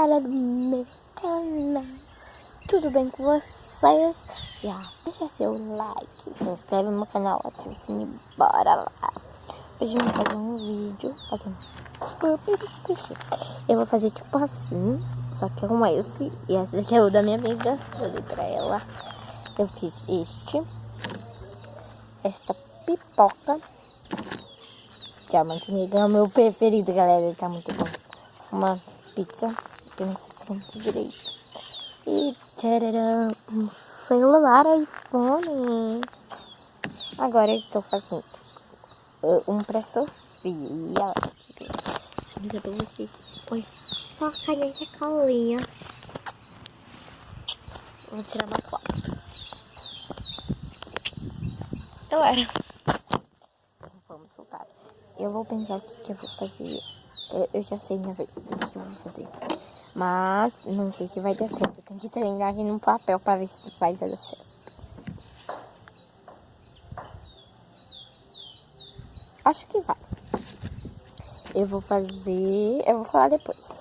galera do meu canal, tudo bem com vocês? Já deixa seu like, se inscreve no meu canal, ativa o sininho, bora lá. Hoje eu vou fazer um vídeo fazendo eu vou fazer tipo assim, só que é um esse, e esse aqui é o da minha amiga. Eu dei pra ela, eu fiz esta pipoca, que é a manteiguinha, é o meu preferido, galera, ele tá muito bom. Uma pizza, que eu não sei fazer muito direito. E tcharam, um celular iPhone. Agora eu estou fazendo um pra Sofia. Deixa eu mostrar pra vocês. Oi, olha a carinha da colinha. Vou tirar uma foto. Galera, vamos soltar. Eu vou pensar o que eu vou fazer. Eu já sei, na verdade, o que eu vou fazer. Mas não sei se vai dar certo. Tem que treinar aqui no papel para ver se vai dar certo. Acho que vai. Eu vou falar depois.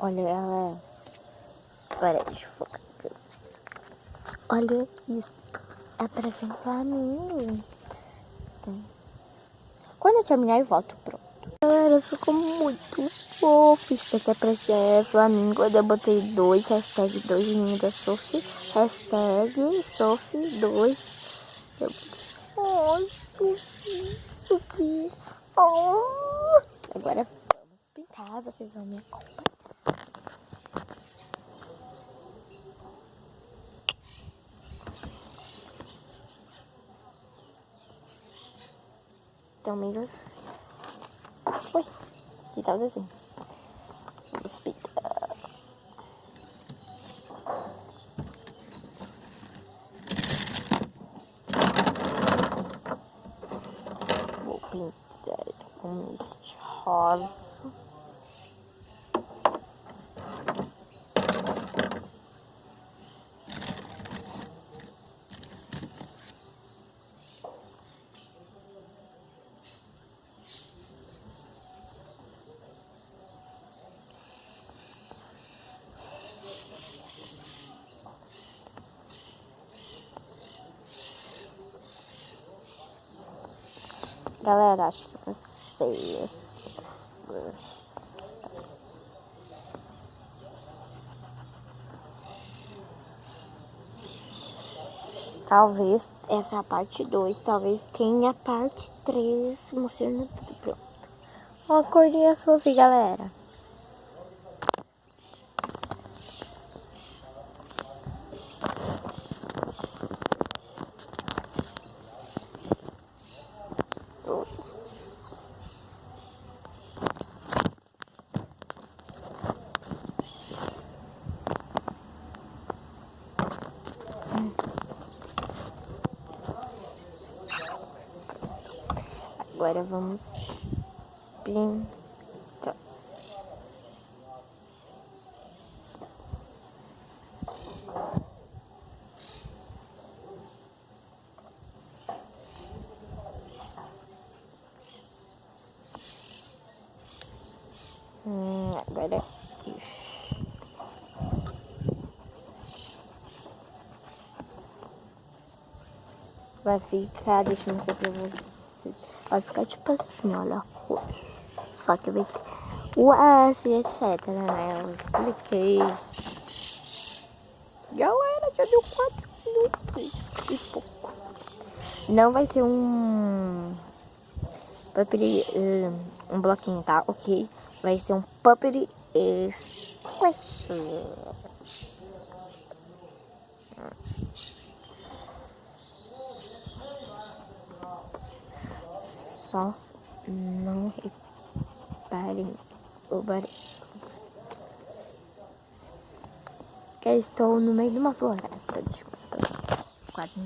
Olha, galera. Peraí, deixa eu focar aqui. Olha isso. É pra ser Flamengo. Quando eu terminar, eu volto. Pronto. Galera, ficou muito fofo. Isso daqui é pra ser Flamengo. Eu botei 2, hashtag 2 meninos da Sophie. Hashtag Sophie 2. Eu botei, Sophie. Oh. Agora vamos pintar. Vocês vão me acompanhar. Então, meio... Oi, que tal assim? Vamos pintar. Vou pintar com este rosa. Galera, acho que vocês... Talvez essa é a parte 2, talvez tenha a parte 3, mostrando tudo pronto. Ó, a cordinha Sophie, galera. Agora vamos pintar. Agora vai ficar, deixa eu mostrar pra vocês. Vai ficar tipo assim, olha, roxo. Só que vai ter o S e etc, né? Eu expliquei. Galera, já deu 4 minutos e pouco. Não vai ser um um bloquinho, tá? Ok? Vai ser um puppet squash. só não reparem o barulho. Que eu estou no meio de uma floresta. Deixa eu mostrar. Quase não.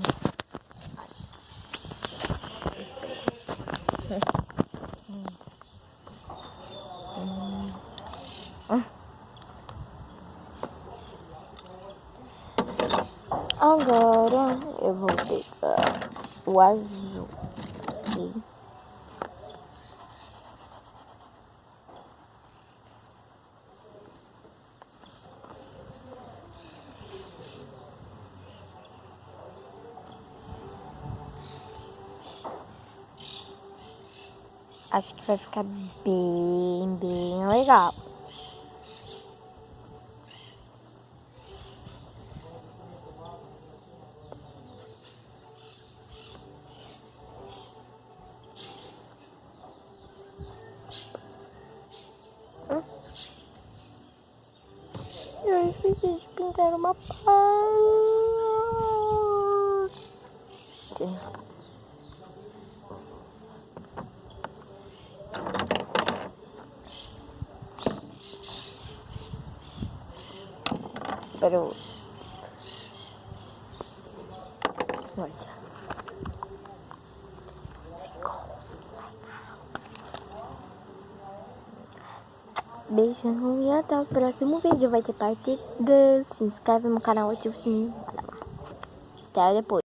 Agora eu vou pegar o azul aqui. Acho que vai ficar bem legal. Eu esqueci de pintar uma parte. Pero olha. Beijão e até o próximo vídeo. Vai ter parte 2. Se inscreve no canal, ativa o sininho. Até depois.